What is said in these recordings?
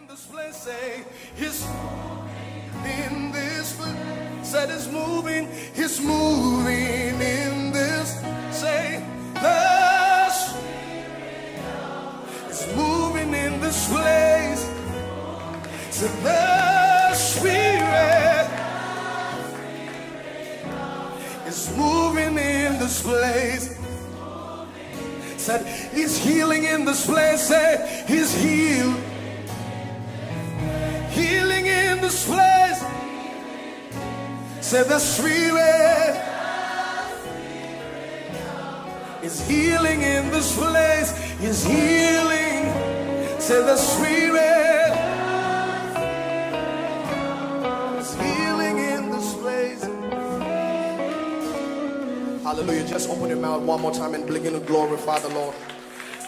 in this place, say, He's in this place. Said He's moving in this. Say, the Spirit is moving in this place. Say, the Spirit is moving in this place. Said He's healing in this place. Say, He's healed. Healing in this place. Say, the Spirit is healing in this place. He's healing. Say, the Spirit is healing in this place. Hallelujah. Just open your mouth one more time and begin to glorify the Lord.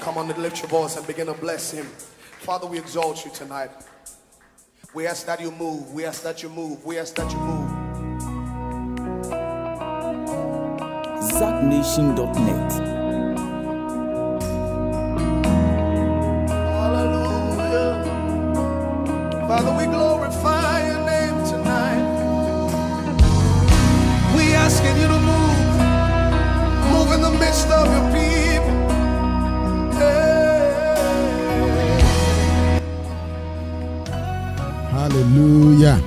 Come on and lift your voice and begin to bless Him. Father, we exalt you tonight. We ask that you move. We ask that you move. We ask that you move. ZachNation.net. Hallelujah. Father, we glorify your name tonight. We asking you to move. Move in the midst of your people. Hey. Hallelujah.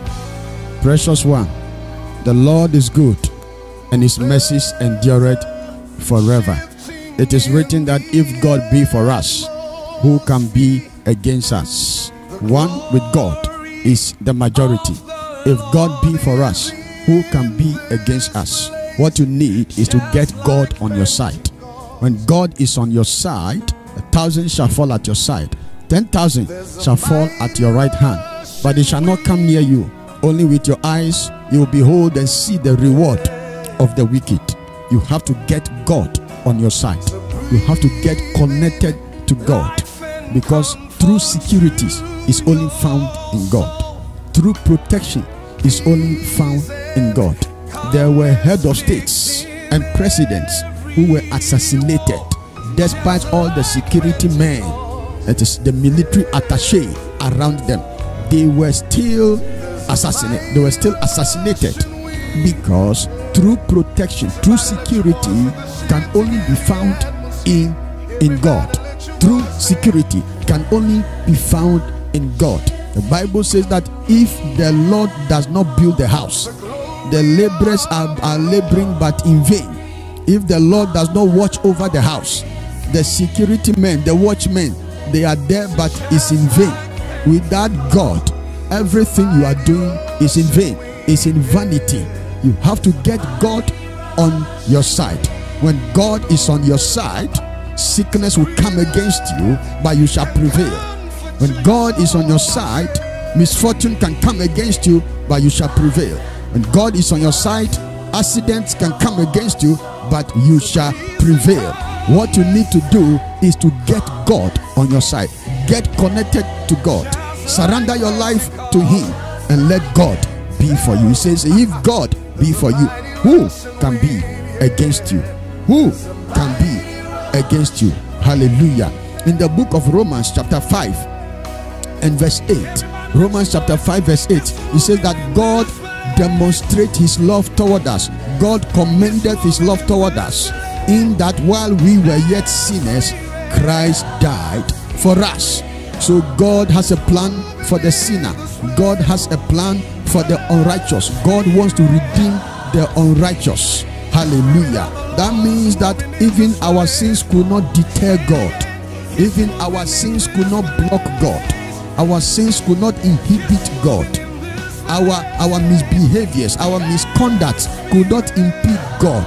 Precious one, the Lord is good, and His mercies endureth forever. It is written that if God be for us, who can be against us? One with God is the majority. If God be for us, who can be against us? What you need is to get God on your side. When God is on your side, 1,000 shall fall at your side, 10,000 shall fall at your right hand, but they shall not come near you. Only with your eyes you will behold and see the reward of the wicked. You have to get God on your side. You have to get connected to God, because true security is only found in God. True protection is only found in God. There were head of states and presidents who were assassinated despite all the security men, that is the military attaché around them. They were still assassinated. They were still assassinated because true protection, true security can only be found in God. True security can only be found in God. The Bible says that if the Lord does not build the house, the laborers are laboring but in vain. If the Lord does not watch over the house, the security men, the watchmen, they are there but it's in vain. Without God, everything you are doing is in vain. It's in vanity. You have to get God on your side. When God is on your side, sickness will come against you, but you shall prevail. When God is on your side, misfortune can come against you, but you shall prevail. When God is on your side, accidents can come against you, but you shall prevail. What you need to do is to get God on your side. Get connected to God. Surrender your life to Him and let God be for you. He says, if God be for you, who can be against you? Who can be against you? Hallelujah. In the book of Romans chapter 5 and verse 8, Romans chapter 5 verse 8, he says that God demonstrates His love toward us. God commendeth His love toward us, in that while we were yet sinners, Christ died for us. So God has a plan for the sinner. God has a plan for the unrighteous. God wants to redeem the unrighteous. Hallelujah. That means that even our sins could not deter God. Even our sins could not block God. Our sins could not inhibit God. Our misbehaviors, our misconduct could not impede God.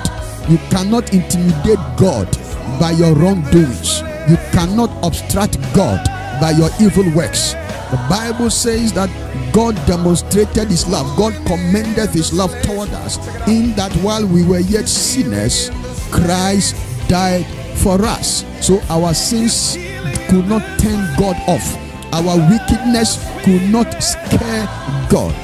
You cannot intimidate God by your wrongdoings. You cannot obstruct God by your evil works. The Bible says that God demonstrated His love. God commended His love toward us, in that while we were yet sinners, Christ died for us. So our sins could not turn God off. Our wickedness could not scare God.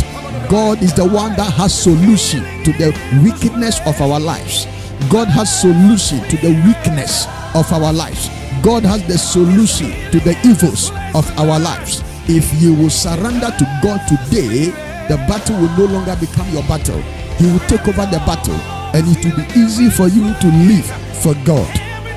God is the one that has solution to the wickedness of our lives. God has solution to the weakness of our lives. God has the solution to the evils of our lives. if you will surrender to God today, the battle will no longer become your battle. He will take over the battle, and it will be easy for you to live for God.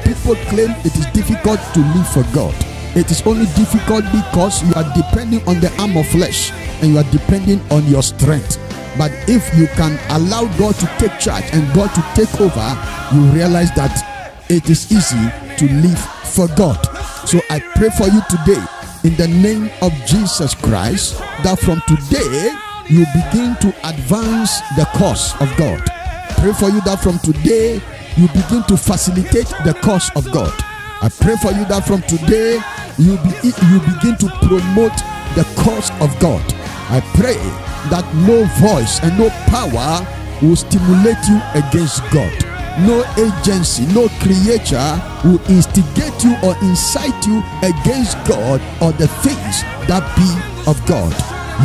People claim it is difficult to live for God. It is only difficult because you are depending on the arm of flesh and you are depending on your strength. But if you can allow God to take charge and God to take over, you realize that it is easy to live for God. So I pray for you today in the name of Jesus Christ that from today you begin to advance the cause of God. Pray for you that from today you begin to facilitate the cause of God. I pray for you that from today you begin to promote the cause of God. I pray that no voice and no power will stimulate you against God. No agency, no creature will instigate you or incite you against God or the things that be of God.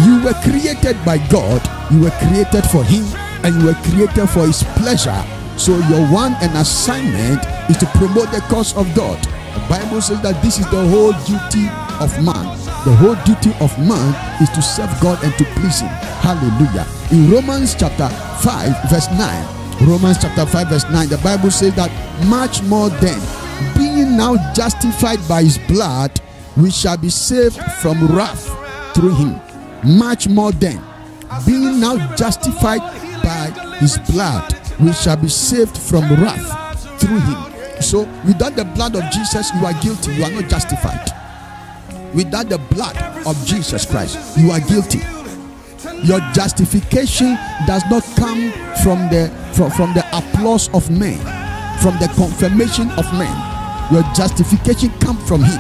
You were created by God, you were created for Him, and you were created for His pleasure. So your one and assignment is to promote the cause of God. The Bible says that this is the whole duty of man. The whole duty of man is to serve God and to please Him. Hallelujah. In Romans chapter 5 verse 9, Romans chapter 5 verse 9, the Bible says that much more then, being now justified by His blood, we shall be saved from wrath through Him. Much more then, being now justified by His blood, we shall be saved from wrath through Him. So without the blood of Jesus, you are guilty, you are not justified. Without the blood of Jesus Christ, you are guilty. Your justification does not come from the applause of men, from the confirmation of men. Your justification comes from Him.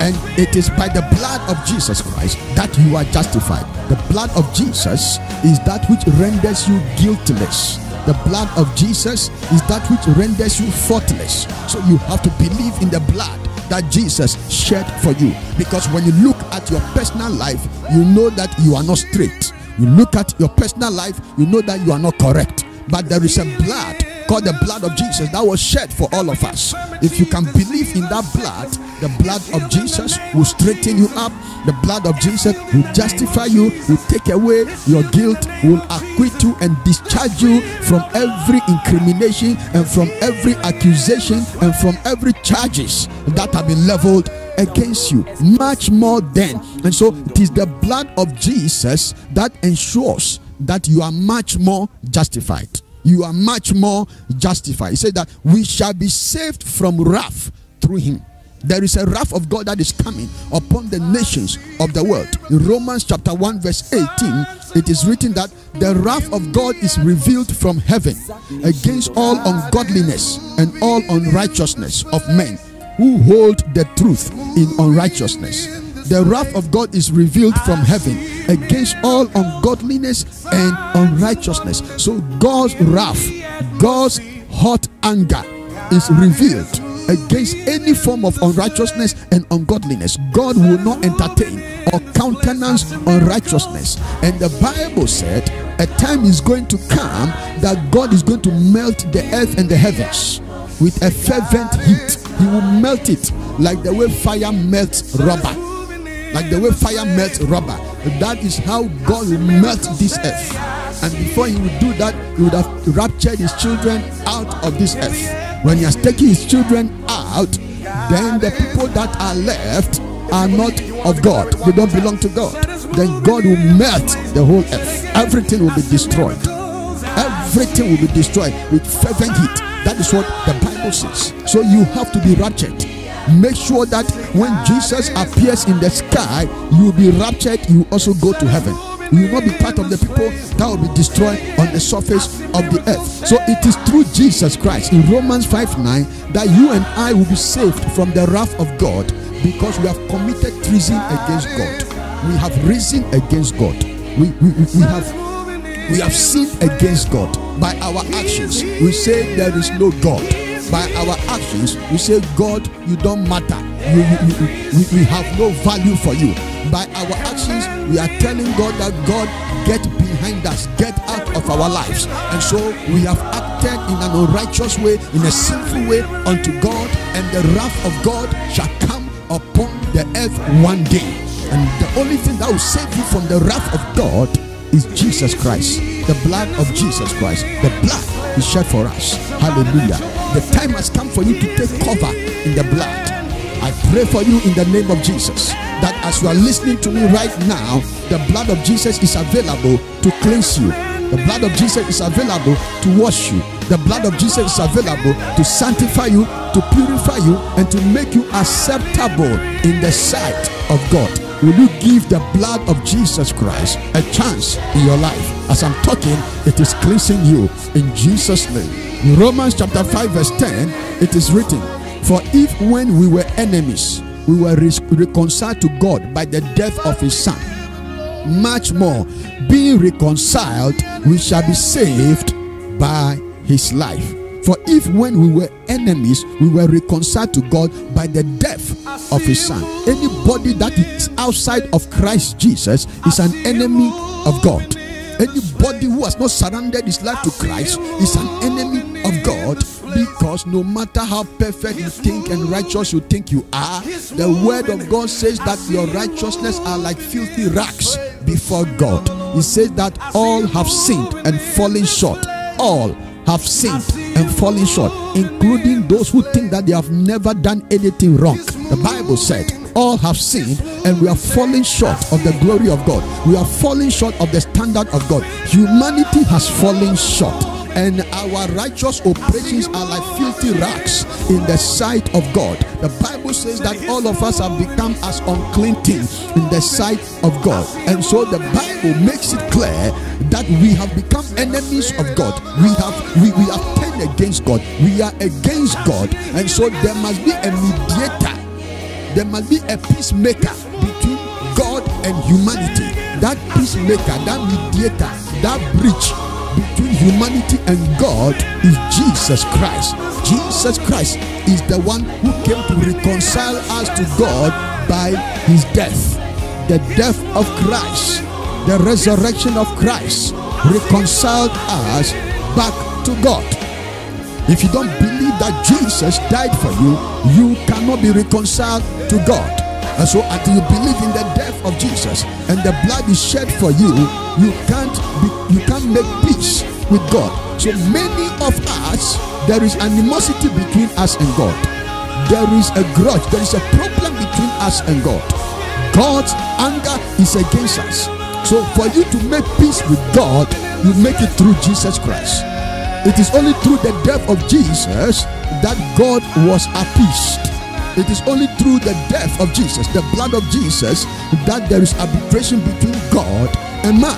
And it is by the blood of Jesus Christ that you are justified. The blood of Jesus is that which renders you guiltless. The blood of Jesus is that which renders you faultless. So you have to believe in the blood that Jesus shed for you. Because when you look at your personal life, you know that you are not straight. You look at your personal life, you know that you are not correct. But there is a blood called the blood of Jesus that was shed for all of us. If you can believe in that blood, the blood of Jesus will straighten you up. The blood of Jesus will justify you, will take away your guilt, will acquit you and discharge you from every incrimination and from every accusation and from every charges that have been leveled against you. Much more then. And so it is the blood of Jesus that ensures that you are much more justified. You are much more justified. He said that we shall be saved from wrath through Him. There is a wrath of God that is coming upon the nations of the world. In Romans chapter 1 verse 18, it is written that the wrath of God is revealed from heaven against all ungodliness and all unrighteousness of men who hold the truth in unrighteousness. The wrath of God is revealed from heaven against all ungodliness and unrighteousness. So God's wrath, God's hot anger is revealed against any form of unrighteousness and ungodliness. God will not entertain or countenance unrighteousness. And the Bible said a time is going to come that God is going to melt the earth and the heavens with a fervent heat. He will melt it like the way fire melts rubber. Like the way fire melts rubber. That is how God will melt this earth. And before He would do that, He would have raptured His children out of this earth. When He has taken His children out, then the people that are left are not of God. They don't belong to God. Then God will melt the whole earth. Everything will be destroyed. Everything will be destroyed with fervent heat. That is what the Bible says. So you have to be raptured. Make sure that when Jesus appears in the sky, you will be raptured. You also go to heaven. You will not be part of the people that will be destroyed on the surface of the earth. So it is through Jesus Christ in Romans 5:9 that you and I will be saved from the wrath of God, because we have committed treason against God. We have risen against God. We have sinned against God. By our actions, we say there is no God. By our actions, we say, God, you don't matter. We have no value for you. By our actions, we are telling God that, God, get behind us, get out of our lives. And so we have acted in an unrighteous way, in a sinful way unto God, and the wrath of God shall come upon the earth one day. And the only thing that will save you from the wrath of God is Jesus Christ. The blood of Jesus Christ. The blood is shed for us. Hallelujah. The time has come for you to take cover in the blood. I pray for you in the name of Jesus, that as you are listening to me right now, the blood of Jesus is available to cleanse you. The blood of Jesus is available to wash you. The blood of Jesus is available to sanctify you, to purify you, and to make you acceptable in the sight of God. Will you give the blood of Jesus Christ a chance in your life? As I'm talking, it is cleansing you in Jesus' name. In Romans chapter 5 verse 10, it is written, "For if when we were enemies, we were reconciled to God by the death of his Son, much more, being reconciled, we shall be saved by his life. For if when we were enemies, we were reconciled to God by the death of his Son." Anybody that is outside of Christ Jesus is an enemy of God. Anybody who has not surrendered his life to Christ is an enemy of God, because no matter how perfect you think and righteous you think you are, the word of God says that your righteousness are like filthy rags before God. He says that all have sinned and fallen short. All have sinned and fallen short, including those who think that they have never done anything wrong. The Bible said all have sinned and we are falling short of the glory of God. We are falling short of the standard of God. Humanity has fallen short, and our righteous operations are like filthy rags in the sight of God. The Bible says that all of us have become as unclean things in the sight of God. And so the Bible makes it clear that we have become enemies of God. We have turned against God. We are against God. And so there must be a mediator. There must be a peacemaker between God and humanity. That peacemaker, that mediator, that bridge between humanity and God is Jesus Christ. Jesus Christ is the one who came to reconcile us to God by his death. The death of Christ, the resurrection of Christ reconciled us back to God. If you don't believe that Jesus died for you, you cannot be reconciled to God. And so until you believe in the death of Jesus and the blood is shed for you, you can't make peace with God. So many of us, there is animosity between us and God. There is a grudge, there is a problem between us and God. God's anger is against us. So for you to make peace with God, you make it through Jesus Christ. It is only through the death of Jesus that God was appeased. It is only through the death of Jesus, the blood of Jesus, that there is arbitration between God and man.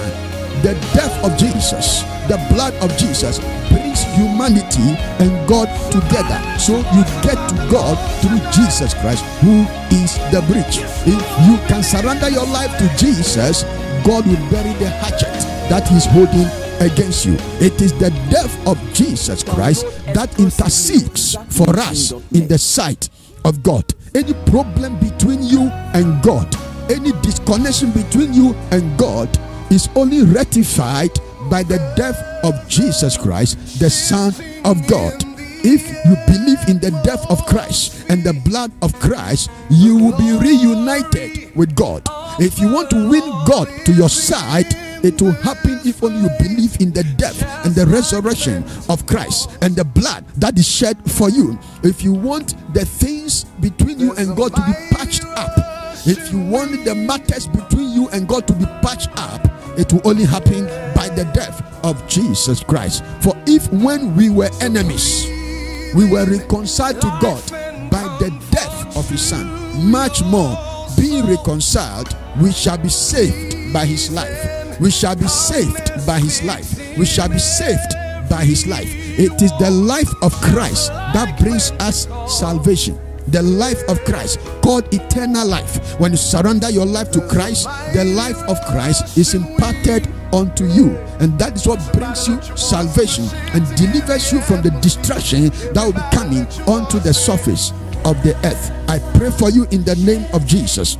The death of Jesus, the blood of Jesus brings humanity and God together. So you get to God through Jesus Christ, who is the bridge. If you can surrender your life to Jesus, God will bury the hatchet that he's holding against you. It is the death of Jesus Christ that intercedes for us in the sight of God. Any problem between you and God, any disconnection between you and God is only rectified by the death of Jesus Christ, the Son of God. If you believe in the death of Christ and the blood of Christ, you will be reunited with God. If you want to win God to your side, it will happen if only you believe in the death and the resurrection of Christ and the blood that is shed for you. If you want the things between you and God to be patched up, if you want the matters between you and God to be patched up, it will only happen by the death of Jesus Christ. For if when we were enemies, we were reconciled to God by the death of his Son, much more, being reconciled, we shall be saved by his life. We shall be saved by his life. We shall be saved by his life. It is the life of Christ that brings us salvation. The life of Christ, called eternal life. When you surrender your life to Christ, the life of Christ is imparted unto you, and that is what brings you salvation and delivers you from the destruction that will be coming onto the surface of the earth. I pray for you in the name of Jesus,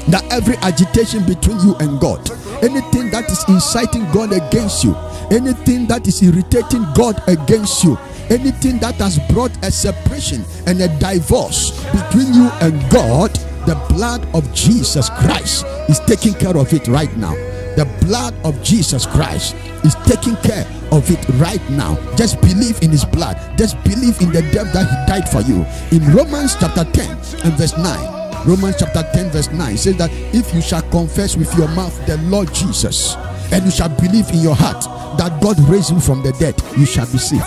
that every agitation between you and God, anything that is inciting God against you, anything that is irritating God against you, anything that has brought a separation and a divorce between you and God, The blood of Jesus Christ is taking care of it right now. The blood of Jesus Christ is taking care of it right now. Just believe in his blood. Just believe in the death that he died for you. In Romans chapter 10 and verse 9, Romans chapter 10 verse 9 says that if you shall confess with your mouth the Lord Jesus, and you shall believe in your heart that God raised him from the dead, you shall be saved.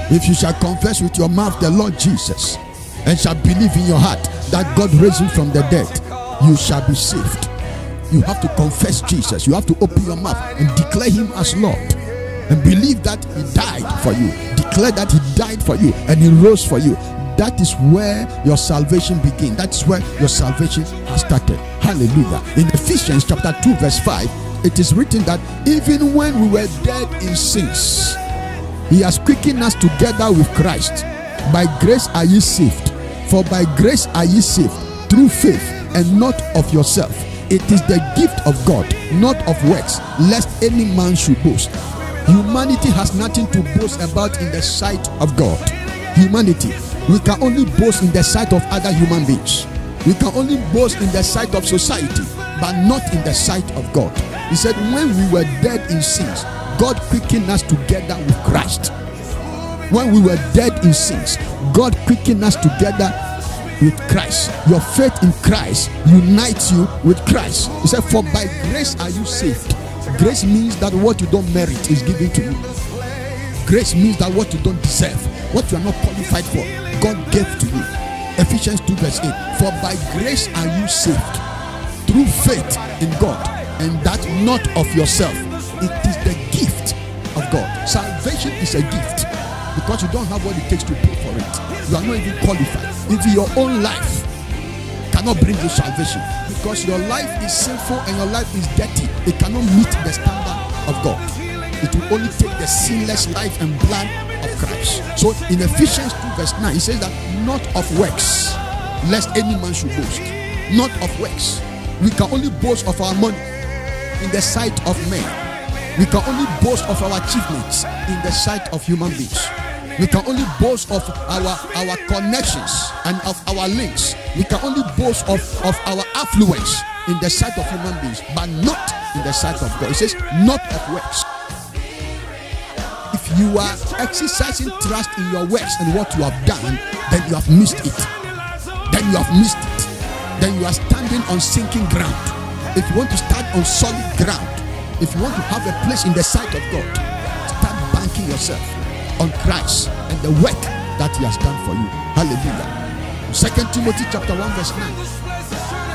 If you shall confess with your mouth the Lord Jesus, and shall believe in your heart that God raised him from the dead, you shall be saved. You have to confess Jesus. You have to open your mouth and declare him as Lord, and believe that he died for you. Declare that he died for you and he rose for you. That is where your salvation begins. That is where your salvation has started. Hallelujah. In Ephesians chapter 2 verse 5, it is written that even when we were dead in sins, he has quickened us together with Christ. By grace are ye saved. For by grace are ye saved through faith, and not of yourself. It is the gift of God, not of works, lest any man should boast. Humanity has nothing to boast about in the sight of God. Humanity, we can only boast in the sight of other human beings. We can only boast in the sight of society, but not in the sight of God. He said, when we were dead in sins, God quickened us together with Christ. When we were dead in sins, God quickened us together with Christ. Your faith in Christ unites you with Christ. He said, for by grace are you saved. Grace means that what you don't merit is given to you. Grace means that what you don't deserve, what you are not qualified for, God gave to you. Ephesians 2 verse 8, for by grace are you saved through faith in God, and that not of yourself. It is the gift of God. Salvation is a gift, because you don't have what it takes to pay for it. You are not even qualified. If your own life cannot bring you salvation, because your life is sinful and your life is dirty, it cannot meet the standard of God. It will only take the sinless life and blood of Christ. So in Ephesians 2 verse 9, he says that not of works, lest any man should boast. Not of works. We can only boast of our money in the sight of men. We can only boast of our achievements in the sight of human beings. We can only boast of our connections and of our links. We can only boast of our affluence in the sight of human beings, but not in the sight of God. It says not of works. If you are exercising trust in your works and what you have done, then you have missed it. Then you have missed it. Then you are standing on sinking ground. If you want to stand on solid ground, if you want to have a place in the sight of God, start banking yourself on Christ and the work that he has done for you. Hallelujah. 2 Timothy chapter 1 verse 9.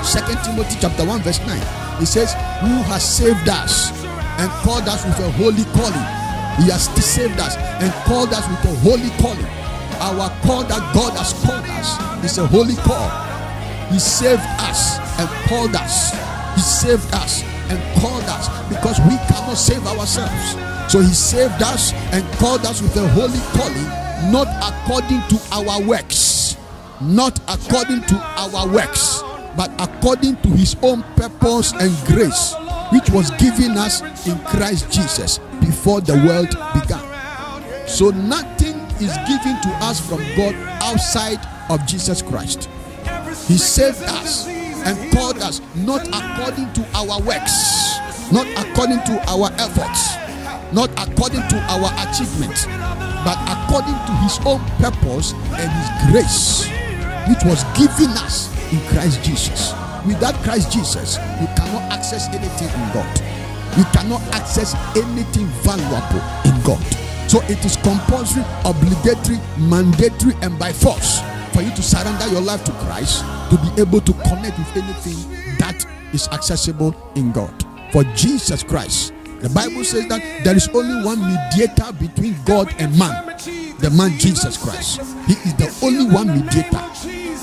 2 Timothy chapter 1 verse 9. It says, who has saved us and called us with a holy calling. He has saved us and called us with a holy calling. Our call that God has called us is a holy call. He saved us and called us. He saved us and called us, because we cannot save ourselves. So he saved us and called us with a holy calling, not according to our works, not according to our works, but according to his own purpose and grace, which was given us in Christ Jesus before the world began. So nothing is given to us from God outside of Jesus Christ. He saved us and called us not according to our works, not according to our efforts, not according to our achievements, but according to his own purpose and his grace, which was given us in Christ Jesus. Without Christ Jesus, you cannot access anything in God. You cannot access anything valuable in God. So it is compulsory, obligatory, mandatory, and by force for you to surrender your life to Christ to be able to connect with anything that is accessible in God. For Jesus Christ, the Bible says that there is only one mediator between God and man, the man Jesus Christ. He is the only one mediator,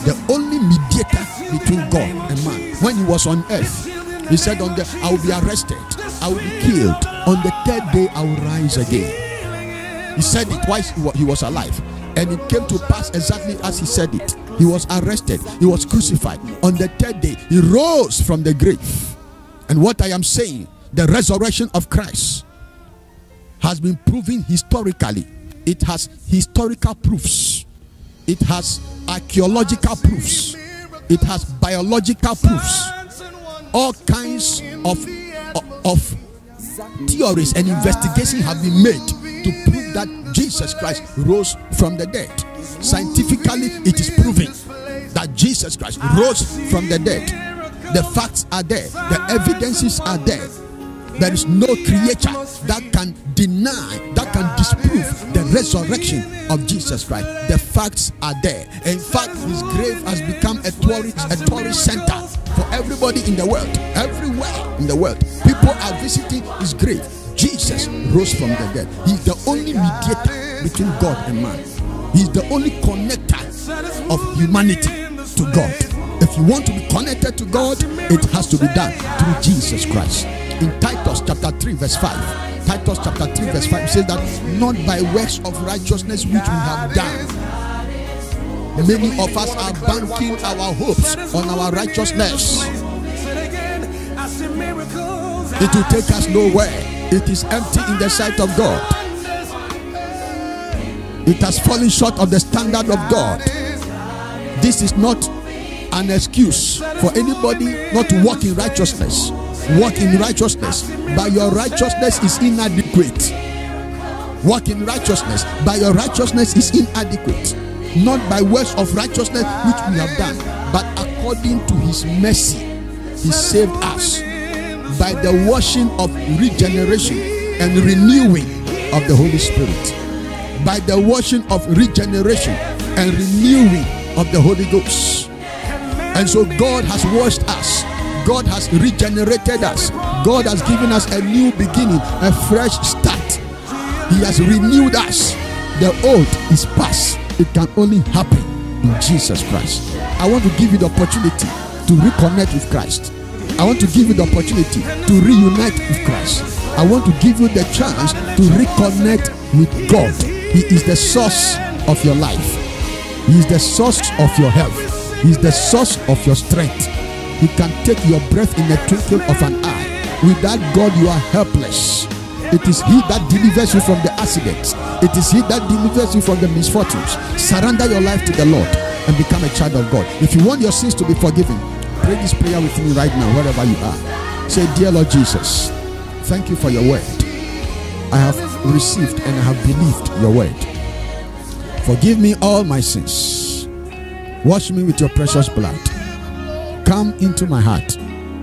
the only mediator between God and man. When he was on earth, he said, I will be arrested, I will be killed, on the third day I will rise again. He said it while he was alive, and it came to pass exactly as he said it. He was arrested, he was crucified. On the third day, he rose from the grave. And what I am saying, the resurrection of Christ has been proven historically. It has historical proofs. It has archaeological proofs. It has biological proofs. All kinds of theories and investigations have been made to prove that Jesus Christ rose from the dead. Scientifically, it is proven that Jesus Christ rose from the dead. The facts are there. The evidences are there. There is no creature that can deny, that can disprove the resurrection of Jesus Christ. The facts are there. In fact, his grave has become a tourist center for everybody in the world. Everywhere in the world, people are visiting his grave. Jesus rose from the dead. He's the only mediator between God and man. He's the only connector of humanity to God. If you want to be connected to God, it has to be done through Jesus Christ. In Titus chapter 3 verse 5, Titus chapter 3 verse 5 says that not by works of righteousness which we have done. Many of us are banking our hopes on our righteousness. It will take us nowhere. It is empty in the sight of God. It has fallen short of the standard of God. This is not an excuse for anybody not to walk in righteousness. Walk in righteousness, but your righteousness is inadequate. Walk in righteousness, but your righteousness is inadequate. Not by works of righteousness which we have done, but according to his mercy, he saved us by the washing of regeneration and renewing of the Holy Spirit. By the washing of regeneration and renewing of the Holy Ghost. And so God has washed us. God has regenerated us. God has given us a new beginning, a fresh start. He has renewed us. The old is past. It can only happen in Jesus Christ. I want to give you the opportunity to reconnect with Christ. I want to give you the opportunity to reunite with Christ. I want to give you the chance to reconnect with God. He is the source of your life. He is the source of your health. He is the source of your strength. He can take your breath in the twinkle of an eye. Without God, you are helpless. It is he that delivers you from the accidents. It is he that delivers you from the misfortunes. Surrender your life to the Lord and become a child of God. If you want your sins to be forgiven, pray this prayer with me right now, wherever you are. Say, dear Lord Jesus, thank you for your word. I have received and I have believed your word. Forgive me all my sins. Wash me with your precious blood. Come into my heart.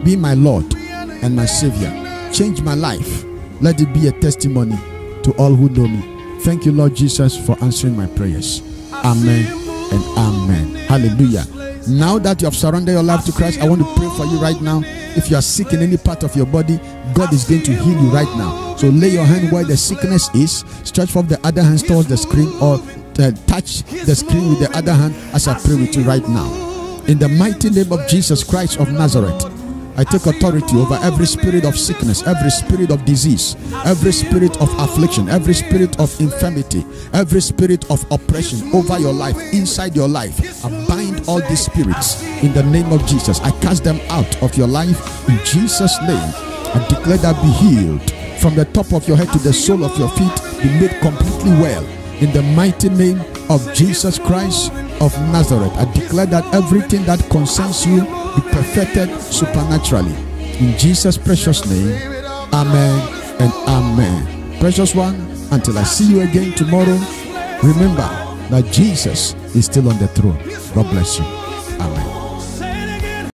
Be my Lord and my Savior. Change my life. Let it be a testimony to all who know me. Thank you, Lord Jesus, for answering my prayers. Amen and amen. Hallelujah. Now that you have surrendered your life to Christ, I want to pray for you right now. If you are sick in any part of your body, God is going to heal you right now. So lay your hand where the sickness is. Stretch forth the other hand towards the screen, or touch the screen with the other hand as I pray with you right now. In the mighty name of Jesus Christ of Nazareth, I take authority over every spirit of sickness, every spirit of disease, every spirit of affliction, every spirit of infirmity, every spirit of oppression over your life, inside your life. I bind all these spirits in the name of Jesus. I cast them out of your life in Jesus' name. I declare that be healed from the top of your head to the sole of your feet, be made completely well in the mighty name of Jesus Christ of Nazareth. I declare that everything that concerns you be perfected supernaturally. In Jesus' precious name, amen and amen. Precious one, until I see you again tomorrow, remember that Jesus is still on the throne. God bless you. Amen.